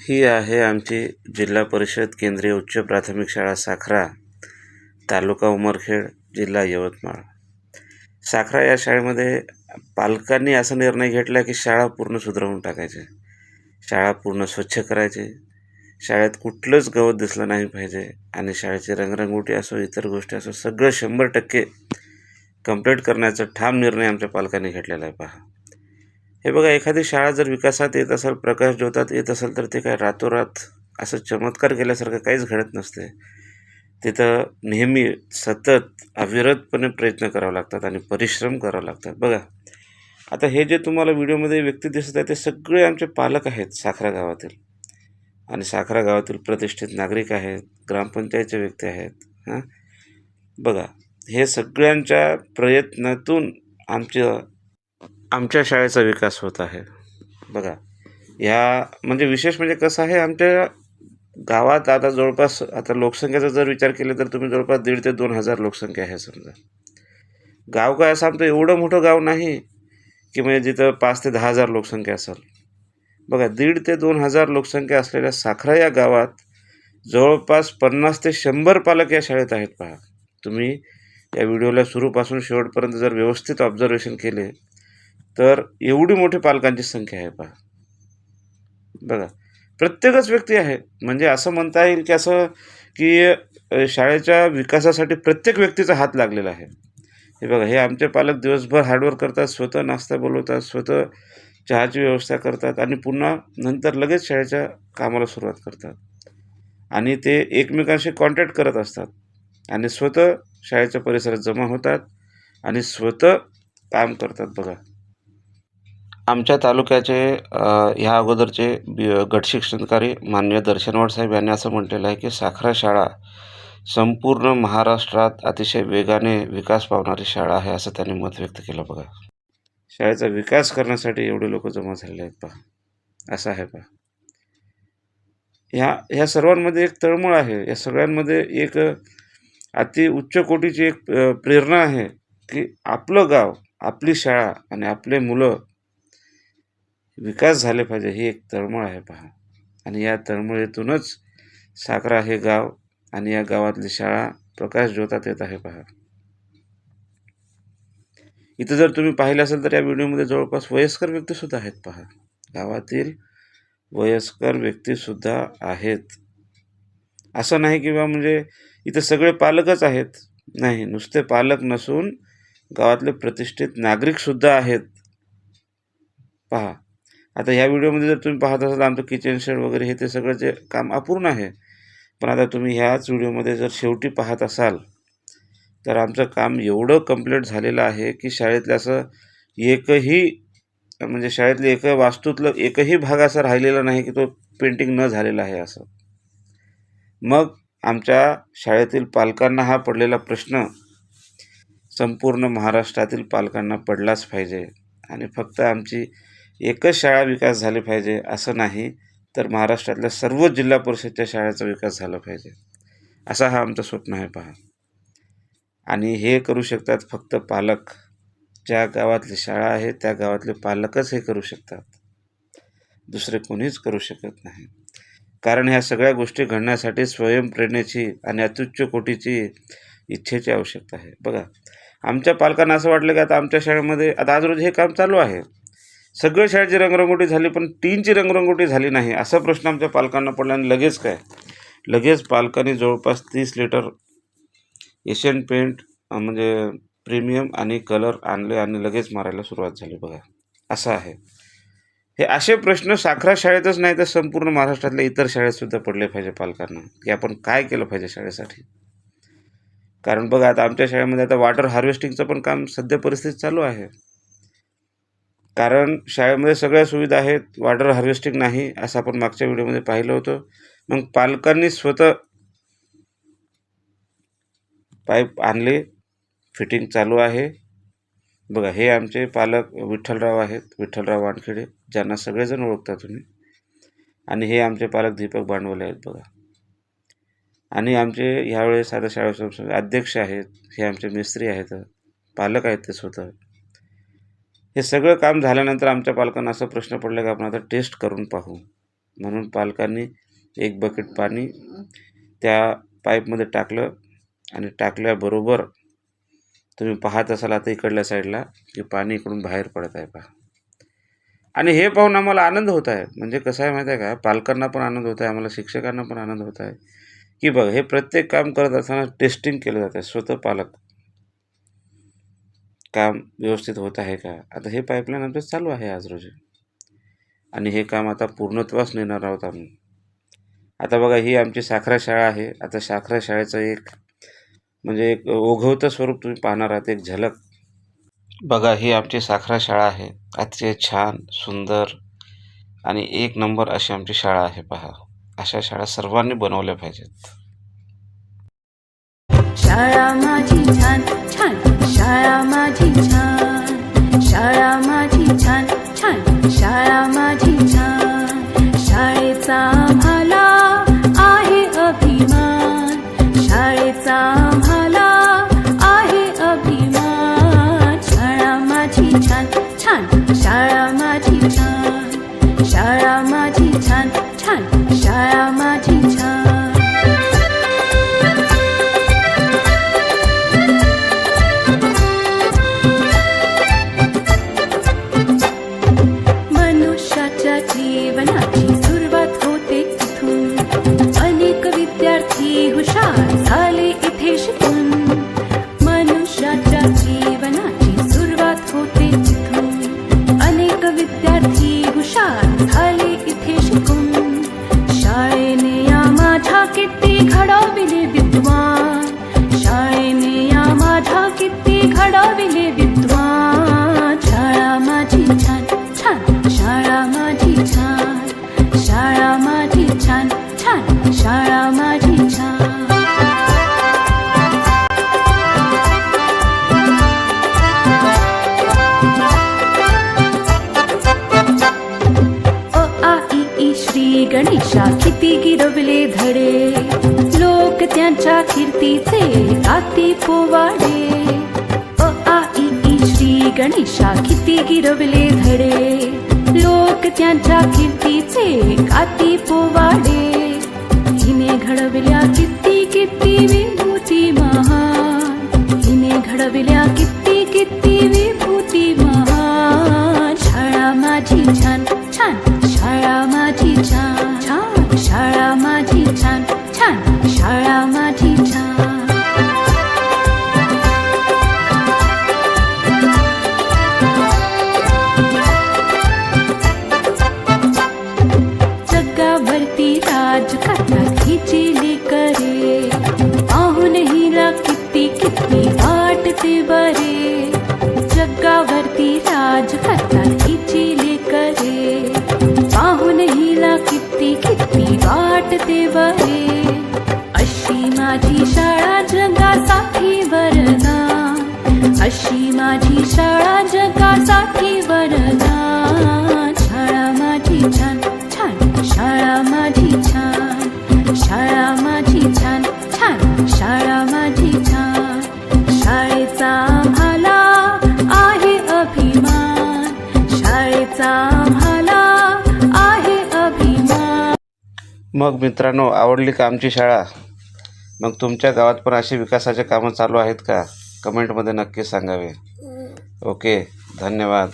ही आहे आमची जिल्हा परिषद केंद्रीय उच्च प्राथमिक शाळा साखरा, तालुका उमरखेड, जिल्हा यवतमाळ. साखरा या शाळेमध्ये पालकांनी असा निर्णय घेतला की शाळा पूर्ण सुधारून टाकायची, शाळा पूर्ण स्वच्छ करायची, शाळेत कुठलंच गवत दिसलं नाही पाहिजे आणि शाळेची रंगरंगोटी असो, इतर गोष्टी असो, सगळं 100% कंप्लीट करण्याचा ठाम निर्णय आमच्या पालकांनी घेतलेला आहे. पहा, हे बघा, एखादी शाळा जर विकासात येत असेल, प्रकाश ज्योतात येत असेल, तर ते काय रातोरात असं चमत्कार केल्यासारखं काहीच घडत नसते. तिथं नेहमी सतत अविरतपणे प्रयत्न करावे लागतात आणि परिश्रम करावे लागतात. बघा, आता हे जे तुम्हाला व्हिडिओमध्ये व्यक्ती दिसत आहे ते सगळे आमचे पालक आहेत साखरा गावातील, आणि साखरा गावातील प्रतिष्ठित नागरिक आहेत, ग्रामपंचायतचे व्यक्ती आहेत. बघा, हे सगळ्यांच्या प्रयत्नातून आमच्या शाळेचा विकास होत आहे. बघा, म्हणजे विशेष म्हणजे कसं आहे, आमच्या गावात आता जवळपास, आता लोकसंख्येचा जर विचार केला तर तुम्ही जवळपास 1,500 ते 2,000 लोकसंख्या आहे. समजा गाव काय असं आमचं एवढं मोठं गाव नाही की म्हणजे जिथं 5,000 ते 10,000 लोकसंख्या असेल. बघा, 1,500 ते 2,000 लोकसंख्या असलेल्या साखरा या गावात जवळपास 50 ते 100 पालक या शाळेत आहेत. पहा, तुम्ही या व्हिडिओला सुरूपासून शेवटपर्यंत जर व्यवस्थित ऑब्झर्वेशन केले तर एवढी मोठी पालकांची संख्या आहे. पहा, बघा, प्रत्येकच व्यक्ती आहे. म्हणजे असं म्हणता येईल की शाळेच्या विकासासाठी प्रत्येक व्यक्तीचा हात लागलेला आहे. हे बघा, हे आमचे पालक दिवसभर हार्डवर्क करतात, स्वतः नाश्ता बोलवतात, स्वतः चहाची व्यवस्था करतात आणि पुन्हा नंतर लगेच शाळेच्या कामाला सुरुवात करतात. आणि ते एकमेकांशी कॉन्टॅक्ट करत असतात आणि स्वतः शाळेच्या परिसरात जमा होतात आणि स्वतः काम करतात. बघा, आमच्या तालुक्याचे ह्या अगोदरचे गट शिक्षणाधिकारी माननीय दर्शनवाड साहेब यांनी असं म्हटलेलं आहे की साखरा शाळा संपूर्ण महाराष्ट्रात अतिशय वेगाने विकास पावणारी शाळा आहे, असं त्यांनी मत व्यक्त केलं. बघा, शाळेचा विकास करण्यासाठी एवढे लोक जमा झालेले आहेत. पहा, असं आहे. पहा, ह्या सर्वांमध्ये एक तळमळ आहे, या सगळ्यांमध्ये एक अति उच्च कोटीची एक प्रेरणा आहे की आपलं गाव, आपली शाळा आणि आपले मुलं विकास झाले पाहिजे, ही एक तळमळ आहे. पहा, आणि या तळमळीतूनच साखरा हे गाव आणि या गावातली शाळा प्रकाश ज्योतात येत आहे. पहा, इथं जर तुम्ही पाहिलं असेल तर या व्हिडिओमध्ये जवळपास वयस्कर व्यक्तीसुद्धा आहेत. पहा, गावातील वयस्कर व्यक्तीसुद्धा आहेत. असं नाही किंवा म्हणजे इथं सगळे पालकच आहेत, नाही, नुसते पालक नसून गावातले प्रतिष्ठित नागरिकसुद्धा आहेत. पहा, आता ह्या व्हिडिओमध्ये जर तुम्ही पाहत असाल आमचं किचन शेड वगैरे हे ते सगळं जे काम अपूर्ण आहे, पण आता तुम्ही ह्याच व्हिडिओमध्ये जर शेवटी पाहत असाल तर आमचं काम एवढं कंप्लीट झालेलं आहे की शाळेतलं असं एकही, म्हणजे शाळेतले वास्तूतलं एकही भाग असा राहिलेला नाही की तो पेंटिंग न झालेला आहे असं. मग आमच्या शाळेतील पालकांना हा पडलेला प्रश्न संपूर्ण महाराष्ट्रातील पालकांना पडलाच पाहिजे आणि फक्त आमची एकच शाळा विकास झाली पाहिजे असं नाही, तर महाराष्ट्रातल्या सर्व जिल्हा परिषदच्या शाळेचा विकास झाला पाहिजे, असा हा आमचं स्वप्न आहे. पहा, आणि हे करू शकतात फक्त पालक. ज्या गावातली शाळा आहे त्या गावातले पालकच हे करू शकतात, दुसरे कोणीच करू शकत नाही. कारण ह्या सगळ्या गोष्टी घडण्यासाठी स्वयंप्रेरणेची आणि अत्युच्च कोटीची इच्छेची आवश्यकता आहे. बघा, आमच्या पालकांना असं वाटलं की आता आमच्या शाळेमध्ये आता आज रोज हे काम चालू आहे, सगळ्या शाळेची रंगरंगोटी झाली पण टीनची रंगरंगोटी झाली नाही, असा प्रश्न आमच्या पालकांना पडला. आणि लगेच पालकांनी जवळपास 30 लिटर एशियन पेंट म्हणजे प्रीमियम आणि कलर आणले आणि लगेच मारायला सुरुवात झाली. बघा, असं आहे. हे असे प्रश्न साखरा शाळेतच नाही तर संपूर्ण महाराष्ट्रातल्या इतर शाळेतसुद्धा पडले पाहिजे पालकांना की आपण काय केलं पाहिजे शाळेसाठी. कारण बघा, आता आमच्या शाळेमध्ये आता वॉटर हार्वेस्टिंगचं पण काम सध्या परिस्थितीत चालू आहे. कारण शाळेमध्ये सगळ्या सुविधा आहेत, वॉटर हार्वेस्टिंग नाही, असं आपण मागच्या व्हिडिओमध्ये पाहिलं होतं. मग पालकांनी स्वतः पाईप आणले, फिटिंग चालू आहे. बघा, हे आमचे पालक विठ्ठलराव आहेत, विठ्ठलराव वानखेडे, ज्यांना सगळेजण ओळखता तुम्ही. आणि हे आमचे पालक दीपक बांडवले आहेत. बघा, आणि आमचे ह्यावेळेस आता शाळेचे अध्यक्ष आहेत, हे आमचे मिस्त्री आहेत, पालक आहेत ते स्वतः. हे सगळं काम झाल्यानंतर आमच्या पालकांना असा प्रश्न पडला की आपण आता टेस्ट करून पाहू. म्हणून पालकांनी 1 बकेट पाणी त्या पाईपमध्ये टाकलं आणि टाकल्याबरोबर तुम्ही पाहत असाल आता इकडल्या साईडला की पाणी इकडून बाहेर पडत आहे पहा. आणि हे पाहून आम्हाला आनंद होत आहे. म्हणजे कसं आहे माहिती आहे का, पालकांना पण आनंद होत आहे, आम्हाला शिक्षकांना पण आनंद होत आहे की बघ हे प्रत्येक काम करत असताना टेस्टिंग केलं जात आहे. स्वतः पालक काम व्यवस्थित होत आहे का. आता हे पाईपलाईन आमचं चालू आहे आज रोजी आणि हे काम आता पूर्णत्वास नेणार आहोत आम्ही. आता बघा ही आमची साखरा शाळा आहे. आता साखरा शाळेचं एक ओघवतं स्वरूप तुम्ही पाहणार आहात, एक झलक. बघा ही आमची साखरा शाळा आहे. अतिशय छान, सुंदर आणि 1 नंबर अशी आमची शाळा आहे पहा. अशा शाळा सर्वांनी बनवल्या पाहिजेत. शाळा माझी छान छान, शाळा माझी छान, शाळा माझी छान छान, शाळा माझी छान. शाळेचा आम्हाला आहे अभिमान, शाळेचा आम्हाला आहे अभिमान. शाळा माझी छान छान, शाळा माझी छान, शाळा माझी छान छान, शाळा माझी छान. मनुष्याच्या जीवनाची सुरुवात होते इथून, अनेक विद्यार्थी हुशार झाले इथे शिकून. मनुष्याच्या जीवनाची सुरुवात होते इथून, अनेक विद्यार्थी हुशार झाले इथे शिकून. शाळेने या माझ्या किती घडविले विद्वान, शाळेने या माझ्या किती घडविले विद्वान. शाळा माझी छान छान, शाळा माझी छान, शाळा माझी छान छान, शाळा माझी छान. अ आ इ ई श्री गणेशा किती गिरवले धडे, लोक त्यांच्या कीर्तीचे गाती पोवाडे. अ आ इ ई श्री गणेशा किती गिरवले धडे, लोक त्यांच्या कीर्तीचे गाती पोवाडे. हिने घडविल्या किती किती विभूती महान, हिने घडविल्या किती किती विभूती महान. शाळा माझी छान छान, शाळा माझी छान छान, शाळा माझी छान छान, शाळा माझी छान. जगावरती राज करतात हिची लेकरे, पाहून हिला किती किती वाटते बरे. जगावरती राज करतात हिची लेकरे, पाहून हिला किती किती वाटते बरे. अशी माझी शाळा जगासाठी वरदान, अशी माझी शाळा जगासाठी वरदान. शाळा माझी छान छान, शाळा माझी छान, शाळा माझी छान छान, शाळा माझी छान. शाळेचा आम्हाला आहे अभिमान, शाळेचा आम्हाला आहे अभिमान. मग मित्रांनो, आवडली का आमची शाळा? मग तुमच्या गावात पण अशी विकासाचे कामं चालू आहेत का? कमेंटमध्ये नक्की सांगावे. ओके, धन्यवाद.